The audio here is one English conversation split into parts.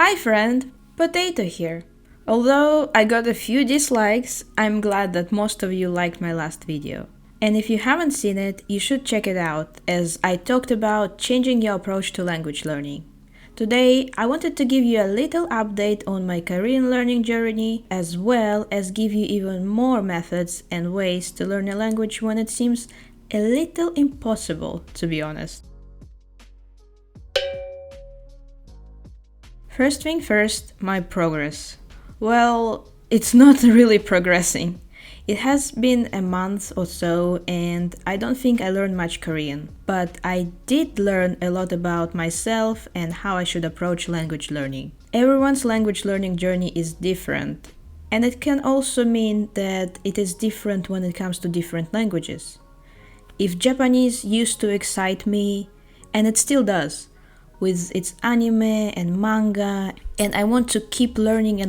Hi friend, Potato here. Although I got a few dislikes, I'm glad that most of you liked my last video. And if you haven't seen it, you should check it out, as I talked about changing your approach to language learning. Today, I wanted to give you a little update on my Korean learning journey, as well as give you even more methods and ways to learn a language when it seems a little impossible, to be honest. First thing first, my progress. Well, it's not really progressing. It has been a month or so and I don't think I learned much Korean, but I did learn a lot about myself and how I should approach language learning. Everyone's language learning journey is different, and it can also mean that it is different when it comes to different languages. If Japanese used to excite me, and it still does, with its anime and manga, and I want to keep learning,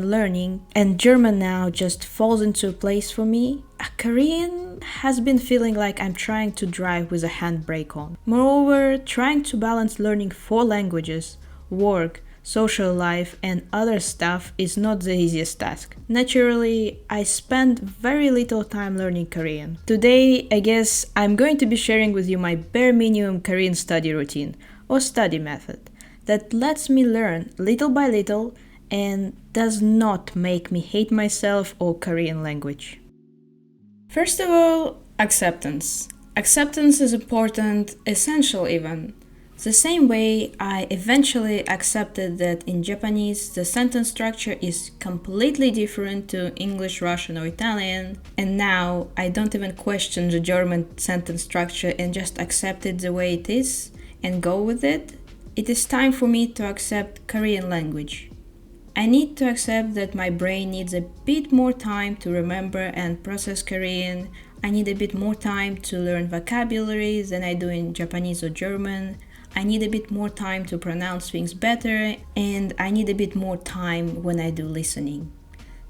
and German now just falls into place for me, Korean has been feeling like I'm trying to drive with a handbrake on. Moreover, trying to balance learning 4 languages, work, social life, and other stuff is not the easiest task. Naturally, I spend very little time learning Korean. Today, I guess I'm going to be sharing with you my bare minimum Korean study routine, or study method, that lets me learn little by little and does not make me hate myself or Korean language. First of all, acceptance. Acceptance is important, essential even. The same way I eventually accepted that in Japanese the sentence structure is completely different to English, Russian, or Italian, and now I don't even question the German sentence structure and just accept it the way it is and go with it. It is time for me to accept Korean language. I need to accept that my brain needs a bit more time to remember and process Korean. I need a bit more time to learn vocabulary than I do in Japanese or German. I need a bit more time to pronounce things better, and I need a bit more time when I do listening.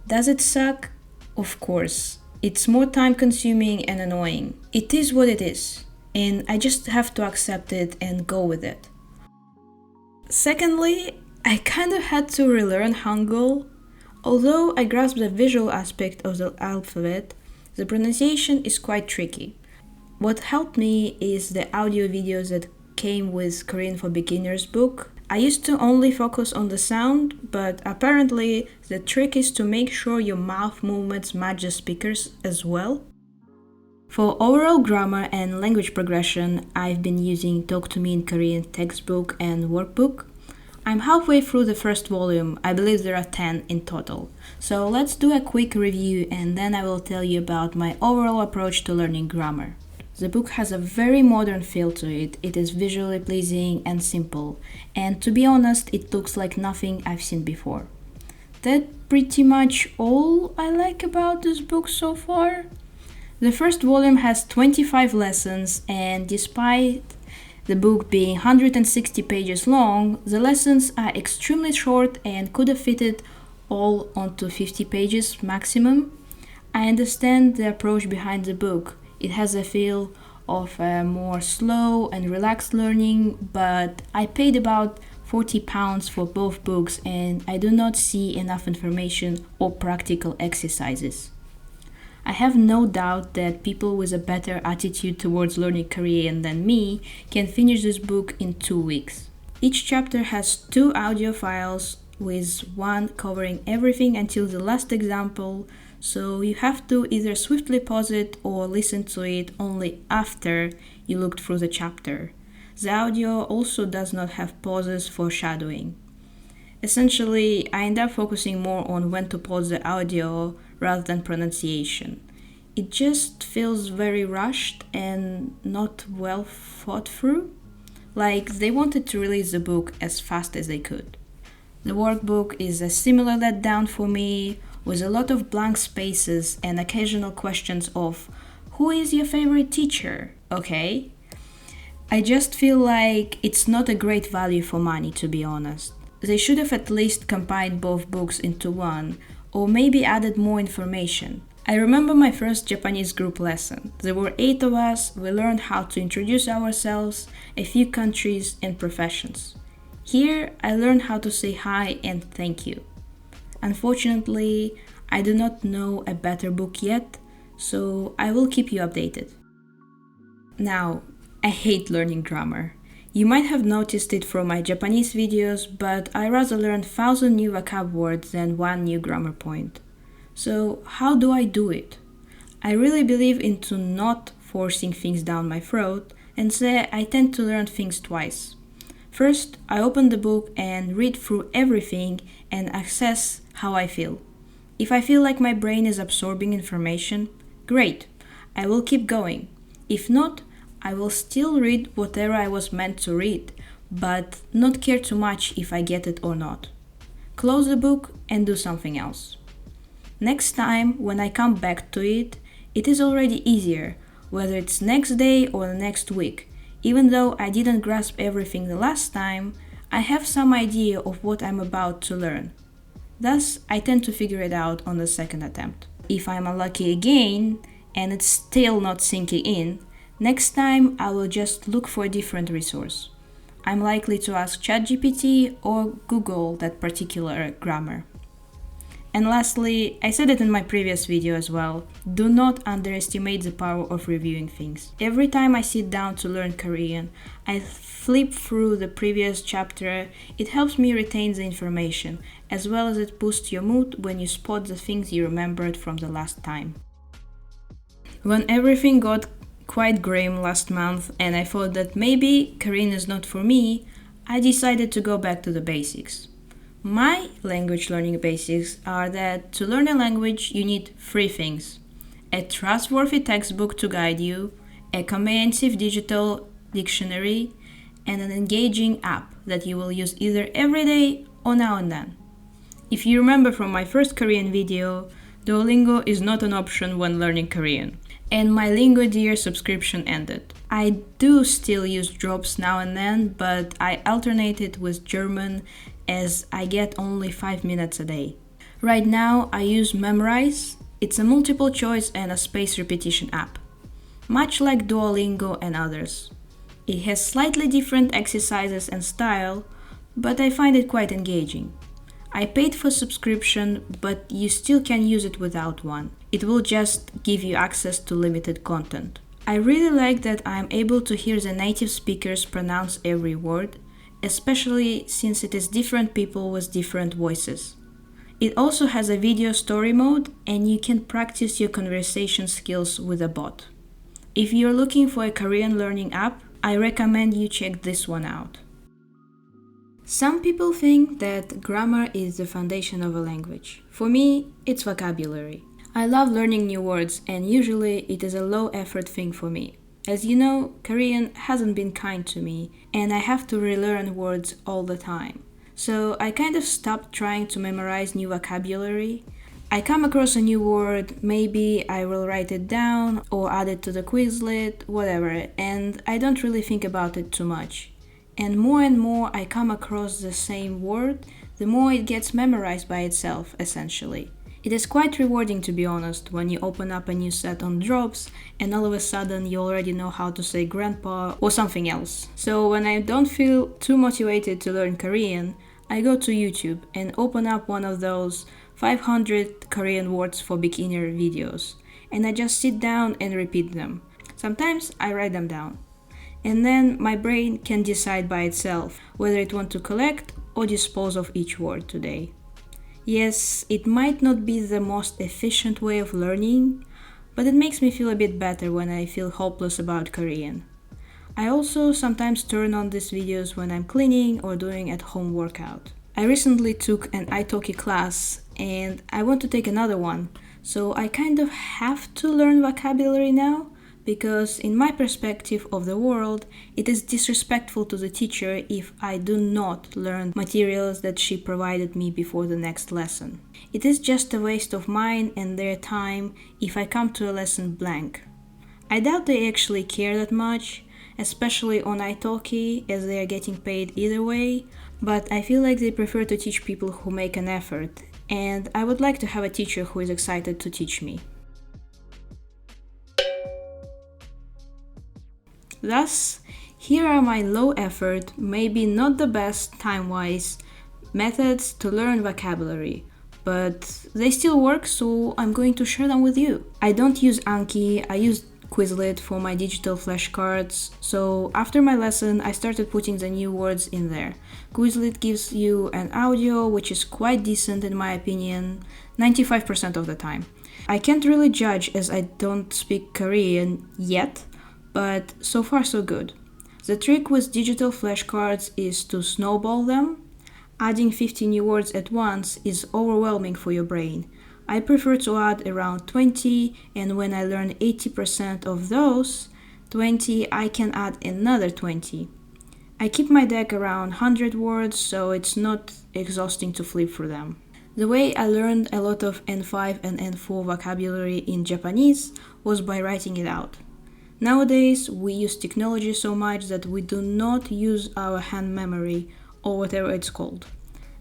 Does it suck? Of course. It's more time consuming and annoying. It is what it is, and I just have to accept it and go with it. Secondly, I kind of had to relearn Hangul. Although I grasped the visual aspect of the alphabet, the pronunciation is quite tricky. What helped me is the audio videos that came with Korean for Beginners book. I used to only focus on the sound, but apparently the trick is to make sure your mouth movements match the speakers as well. For overall grammar and language progression, I've been using Talk to Me in Korean textbook and workbook. I'm halfway through the first volume. I believe there are 10 in total. So let's do a quick review and then I will tell you about my overall approach to learning grammar. The book has a very modern feel to it. It is visually pleasing and simple. And to be honest, it looks like nothing I've seen before. That's pretty much all I like about this book so far. The first volume has 25 lessons, and despite the book being 160 pages long, the lessons are extremely short and could have fitted all onto 50 pages maximum. I understand the approach behind the book. It has a feel of a more slow and relaxed learning, but I paid about £40 for both books and I do not see enough information or practical exercises. I have no doubt that people with a better attitude towards learning Korean than me can finish this book in 2 weeks. Each chapter has 2 audio files, with one covering everything until the last example, so you have to either swiftly pause it or listen to it only after you looked through the chapter. The audio also does not have pauses for shadowing. Essentially, I end up focusing more on when to pause the audio rather than pronunciation. It just feels very rushed and not well thought through, like they wanted to release the book as fast as they could. The workbook is a similar letdown for me, with a lot of blank spaces and occasional questions of, who is your favorite teacher? Okay. I just feel like it's not a great value for money, to be honest. They should have at least combined both books into one, or maybe added more information. I remember my first Japanese group lesson. There were 8 of us. We learned how to introduce ourselves, a few countries and professions. Here, I learned how to say hi and thank you. Unfortunately, I do not know a better book yet, so I will keep you updated. Now, I hate learning grammar. You might have noticed it from my Japanese videos, but I rather learn 1,000 new vocab words than one new grammar point. So, how do I do it? I really believe into not forcing things down my throat and say I tend to learn things twice. First, I open the book and read through everything and assess how I feel. If I feel like my brain is absorbing information, great, I will keep going. If not, I will still read whatever I was meant to read, but not care too much if I get it or not. Close the book and do something else. Next time, when I come back to it, it is already easier, whether it's next day or the next week. Even though I didn't grasp everything the last time, I have some idea of what I'm about to learn. Thus, I tend to figure it out on the second attempt. If I'm unlucky again, and it's still not sinking in, next time I will just look for a different resource. I'm likely to ask ChatGPT or Google that particular grammar. And lastly, I said it in my previous video as well, do not underestimate the power of reviewing things. Every time I sit down to learn Korean, I flip through the previous chapter. It helps me retain the information, as well as it boosts your mood when you spot the things you remembered from the last time. When everything got quite grim last month and I thought that maybe Korean is not for me, I decided to go back to the basics. My language learning basics are that to learn a language you need three things: a trustworthy textbook to guide you, a comprehensive digital dictionary, and an engaging app that you will use either every day or now and then. If you remember from my first Korean video, Duolingo is not an option when learning Korean, and my Lingo Dear subscription ended. I do still use drops now and then, but I alternate it with German as I get only 5 minutes a day. Right now I use Memrise. It's a multiple choice and a spaced repetition app, much like Duolingo and others. It has slightly different exercises and style, but I find it quite engaging. I paid for subscription, but you still can use it without one. It will just give you access to limited content. I really like that I'm able to hear the native speakers pronounce every word, especially since it is different people with different voices. It also has a video story mode and you can practice your conversation skills with a bot. If you're looking for a Korean learning app, I recommend you check this one out. Some people think that grammar is the foundation of a language. For me, it's vocabulary. I love learning new words and usually it is a low effort thing for me. As you know, Korean hasn't been kind to me and I have to relearn words all the time. So I kind of stopped trying to memorize new vocabulary. I come across a new word, maybe I will write it down or add it to the Quizlet, whatever, and I don't really think about it too much. And more I come across the same word, the more it gets memorized by itself, essentially. It is quite rewarding, to be honest, when you open up a new set on drops and all of a sudden you already know how to say grandpa or something else. So when I don't feel too motivated to learn Korean, I go to YouTube and open up one of those 500 Korean words for beginner videos, and I just sit down and repeat them. Sometimes I write them down. And then my brain can decide by itself whether it wants to collect or dispose of each word today. Yes, it might not be the most efficient way of learning, but it makes me feel a bit better when I feel hopeless about Korean. I also sometimes turn on these videos when I'm cleaning or doing at-home workout. I recently took an Ioki class and I want to take another one, so I kind of have to learn vocabulary now, because in my perspective of the world, it is disrespectful to the teacher if I do not learn materials that she provided me before the next lesson. It is just a waste of mine and their time if I come to a lesson blank. I doubt they actually care that much, especially on Ioki, as they are getting paid either way, but I feel like they prefer to teach people who make an effort, and I would like to have a teacher who is excited to teach me. Thus, Here are my low effort, maybe not the best time-wise, methods to learn vocabulary, but they still work, so I'm going to share them with you. I don't use Anki, I use Quizlet for my digital flashcards, so after my lesson I started putting the new words in there. Quizlet gives you an audio which is quite decent in my opinion, 95% of the time. I can't really judge as I don't speak Korean yet, but so far so good. The trick with digital flashcards is to snowball them. Adding 50 new words at once is overwhelming for your brain. I prefer to add around 20, and when I learn 80% of those 20, I can add another 20. I keep my deck around 100 words, so it's not exhausting to flip through them. The way I learned a lot of N5 and N4 vocabulary in Japanese was by writing it out. Nowadays, we use technology so much that we do not use our hand memory, or whatever it's called.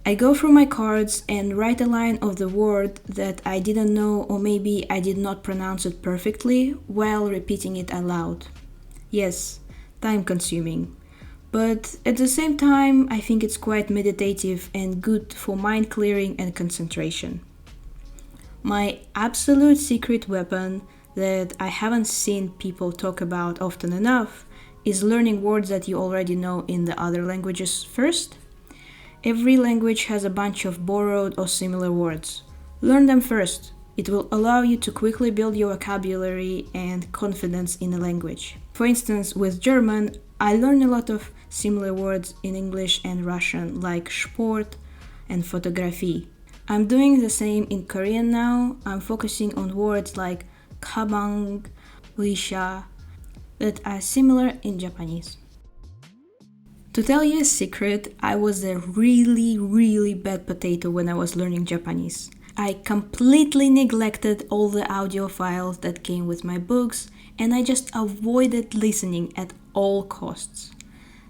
I go through my cards and write a line of the word that I didn't know, or maybe I did not pronounce it perfectly while repeating it aloud. Yes, time consuming. But at the same time, I think it's quite meditative and good for mind clearing and concentration. My absolute secret weapon that I haven't seen people talk about often enough is learning words that you already know in the other languages first. Every language has a bunch of borrowed or similar words. Learn them first. It will allow you to quickly build your vocabulary and confidence in a language. For instance, with German, I learned a lot of similar words in English and Russian, like sport and photography. I'm doing the same in Korean now. I'm focusing on words like kabang, risha, that are similar in Japanese. To tell you a secret, I was a really bad potato when I was learning Japanese. I completely neglected all the audio files that came with my books, and I just avoided listening at all costs.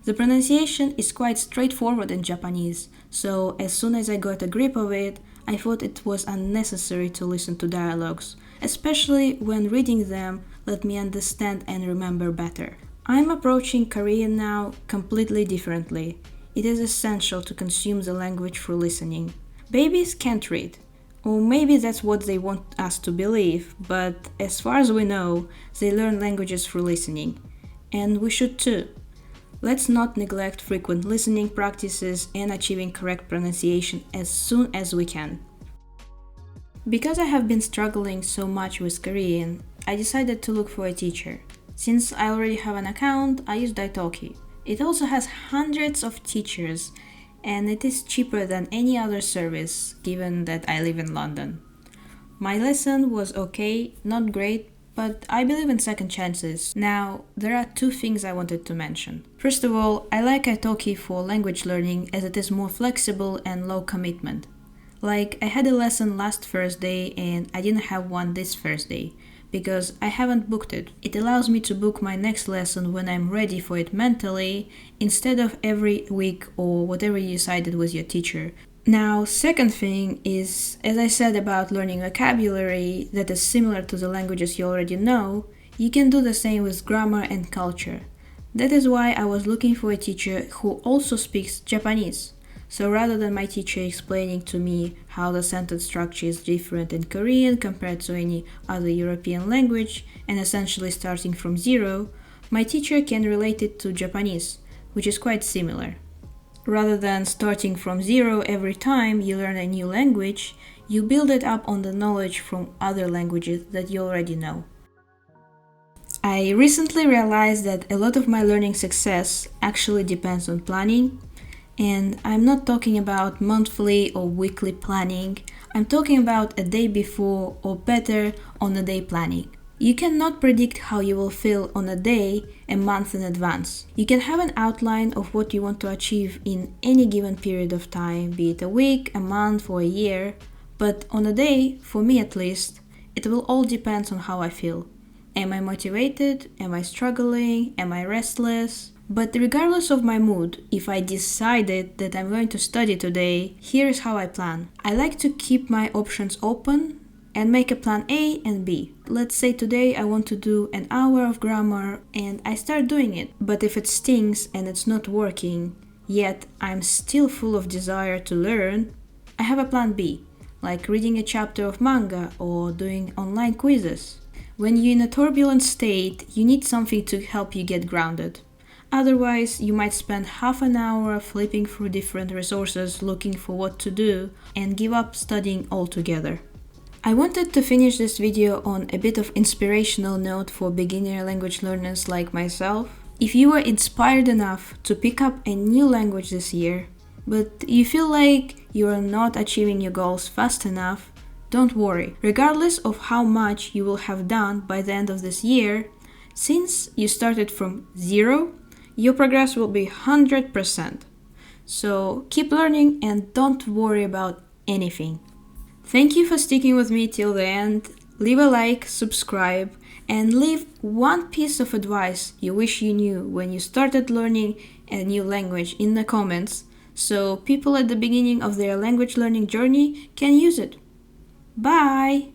The pronunciation is quite straightforward in Japanese, so as soon as I got a grip of it, I thought it was unnecessary to listen to dialogues, especially when reading them let me understand and remember better. I'm approaching Korean now completely differently. It is essential to consume the language through listening. Babies can't read, or maybe that's what they want us to believe, but as far as we know, they learn languages through listening. And we should too. Let's not neglect frequent listening practices and achieving correct pronunciation as soon as we can. Because I have been struggling so much with Korean, I decided to look for a teacher. Since I already have an account, I use Ioki. It also has hundreds of teachers, and it is cheaper than any other service, given that I live in London. My lesson was okay, not great, but I believe in second chances. Now, there are two things I wanted to mention. First of all, I like Itoki for language learning as it is more flexible and low commitment. Like, I had a lesson last Thursday and I didn't have one this Thursday because I haven't booked it. It allows me to book my next lesson when I'm ready for it mentally instead of every week or whatever you decided with your teacher. Now, second thing is, as I said about learning vocabulary that is similar to the languages you already know, you can do the same with grammar and culture. That is why I was looking for a teacher who also speaks Japanese. So rather than my teacher explaining to me how the sentence structure is different in Korean compared to any other European language and essentially starting from zero, my teacher can relate it to Japanese, which is quite similar. Rather than starting from zero every time you learn a new language, you build it up on the knowledge from other languages that you already know. I recently realized that a lot of my learning success actually depends on planning. And I'm not talking about monthly or weekly planning, I'm talking about a day before or better on a day planning. You cannot predict how you will feel on a day a month in advance. You can have an outline of what you want to achieve in any given period of time, be it a week, a month, or a year, but on a day, for me at least, it will all depend on how I feel. Am I motivated? Am I struggling? Am I restless? But regardless of my mood, if I decided that I'm going to study today, here's how I plan. I like to keep my options open, and make a plan A and B. Let's say today I want to do an hour of grammar and I start doing it. But if it stings and it's not working, yet I'm still full of desire to learn, I have a plan B, like reading a chapter of manga or doing online quizzes. When you're in a turbulent state, you need something to help you get grounded. Otherwise, you might spend half an hour flipping through different resources looking for what to do and give up studying altogether. I wanted to finish this video on a bit of inspirational note for beginner language learners like myself. If you were inspired enough to pick up a new language this year, but you feel like you are not achieving your goals fast enough, don't worry. Regardless of how much you will have done by the end of this year, since you started from zero, your progress will be 100%. So keep learning and don't worry about anything. Thank you for sticking with me till the end. Leave a like, subscribe, and leave one piece of advice you wish you knew when you started learning a new language in the comments, so people at the beginning of their language learning journey can use it. Bye!